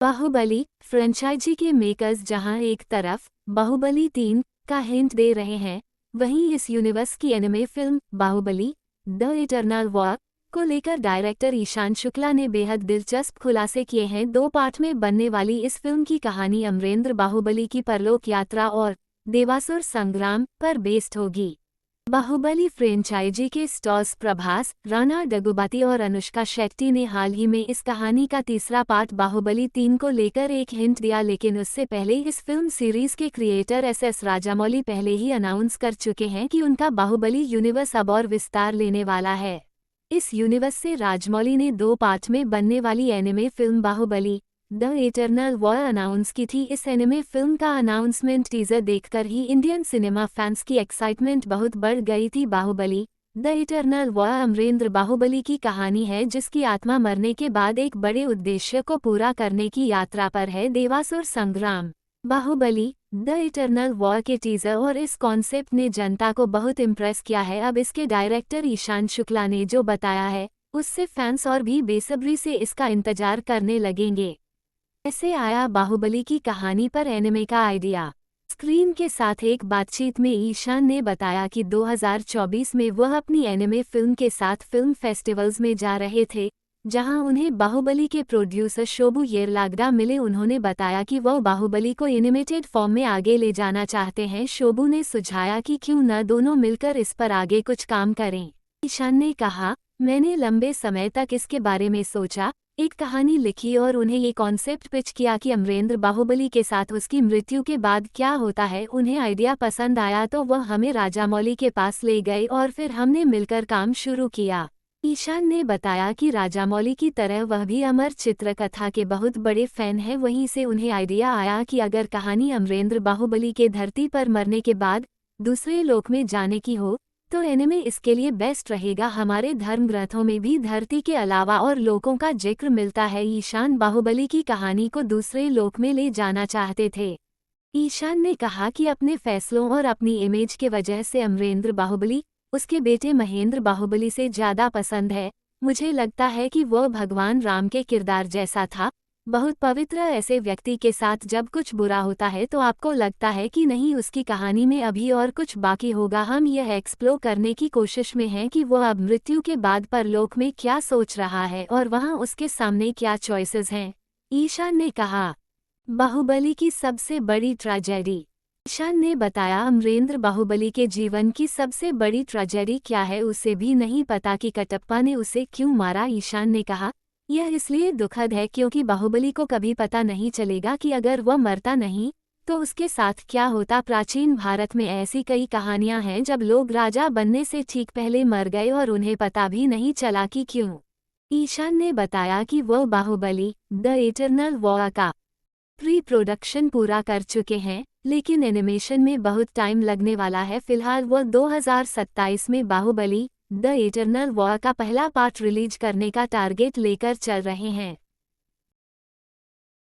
Baahubali franchise के makers जहां एक तरफ बाहुबली 3 का हिंट दे रहे हैं, वहीं इस यूनिवर्स की anime film Baahubali the eternal war को लेकर डायरेक्टर ईशान शुक्ला ने बेहद दिलचस्प खुलासे किए हैं। 2 पार्ट में बनने वाली इस फिल्म की कहानी अमरेंद्र बाहुबली की परलोक यात्रा और देवासुर संग्राम पर बेस्ड होगी। बाहुबली फ्रेंचाइजी के स्टार्स प्रभास, राणा डग्गुबाती और अनुष्का शेट्टी ने हाल ही में इस कहानी का तीसरा पार्ट बाहुबली 3 को लेकर एक हिंट दिया, लेकिन उससे पहले इस फिल्म सीरीज के क्रिएटर एस राजामौली पहले ही अनाउंस कर चुके हैं कि उनका बाहुबली यूनिवर्स अब और विस्तार लेने वाला है। इस यूनिवर्स से राजमौली ने 2 पार्ट में बनने वाली anime film Baahubali the eternal war announce की थी। इस एनिमे फिल्म का अनाउंसमेंट टीजर देखकर ही इंडियन सिनेमा फैंस की एक्साइटमेंट बहुत बढ़ गई थी। Baahubali the eternal war Amarendra Baahubali की कहानी है, जिसकी आत्मा मरने के बाद एक बड़े उद्देश्य को पूरा करने की यात्रा पर है, देवासुर संग्राम। बाहुबली द इटरनल वॉर के टीजर और इस कॉन्सेप्ट ने जनता को बहुत इम्प्रेस किया है। अब इसके डायरेक्टर ईशान शुक्ला ने जो बताया है, उससे फैंस और भी बेसब्री से इसका इंतजार करने लगेंगे। ऐसे आया बाहुबली की कहानी पर एनिमे का आइडिया। स्क्रीन के साथ एक बातचीत में ईशान ने बताया कि 2024 में वह अपनी एनिमे फिल्म के साथ फिल्म फेस्टिवल्स में जा रहे थे, जहां उन्हें बाहुबली के प्रोड्यूसर शोबू येरलागडा मिले। उन्होंने बताया कि वह बाहुबली को एनिमेटेड फॉर्म में आगे ले जाना चाहते हैं। शोबू ने सुझाया कि क्यों न दोनों मिलकर इस पर आगे कुछ काम करें। ईशान ने कहा, मैंने लंबे समय तक इसके बारे में सोचा, एक कहानी लिखी और उन्हें ये कॉन्सेप्ट पिच किया कि अमरेंद्र बाहुबली के साथ उसकी मृत्यु के बाद क्या होता है। उन्हें आइडिया पसंद आया तो वह हमें राजामौली के पास ले गए और फिर हमने मिलकर काम शुरू किया। ईशान ने बताया कि राजामौली की तरह वह भी अमर चित्रकथा के बहुत बड़े फैन हैं। वहीं से उन्हें आइडिया आया कि अगर कहानी अमरेंद्र बाहुबली के धरती पर मरने के बाद दूसरे लोक में जाने की हो तो एनिमे इसके लिए बेस्ट रहेगा। हमारे धर्म ग्रंथों में भी धरती के अलावा और लोकों का जिक्र मिलता है। ईशान बाहुबली की कहानी को दूसरे लोक में ले जाना चाहते थे। ईशान ने कहा कि अपने फैसलों और अपनी इमेज के वजह से अमरेंद्र बाहुबली उसके बेटे महेंद्र बाहुबली से ज़्यादा पसंद है। मुझे लगता है कि वह भगवान राम के किरदार जैसा था, बहुत पवित्र। ऐसे व्यक्ति के साथ जब कुछ बुरा होता है तो आपको लगता है कि नहीं, उसकी कहानी में अभी और कुछ बाकी होगा। हम यह एक्सप्लोर करने की कोशिश में हैं कि वह अब मृत्यु के बाद परलोक में क्या सोच रहा है और वहाँ उसके सामने क्या चॉइसेस हैं। ईशान ने कहा, बाहुबली की सबसे बड़ी ट्रेजेडी। ईशान ने बताया, अमरेंद्र बाहुबली के जीवन की सबसे बड़ी ट्रेजेडी क्या है उसे भी नहीं पता कि कटप्पा ने उसे क्यों मारा। ईशान ने कहा, यह इसलिए दुखद है क्योंकि बाहुबली को कभी पता नहीं चलेगा कि अगर वह मरता नहीं तो उसके साथ क्या होता। प्राचीन भारत में ऐसी कई कहानियां हैं जब लोग राजा बनने से ठीक पहले मर गए और उन्हें पता भी नहीं चला कि क्यों। ईशान ने बताया कि वह बाहुबली द इटरनल वॉर का प्री प्रोडक्शन पूरा कर चुके हैं, लेकिन एनिमेशन में बहुत टाइम लगने वाला है। फिलहाल वह 2027 में बाहुबली द इटरनल वॉर का पहला पार्ट रिलीज करने का टारगेट लेकर चल रहे हैं।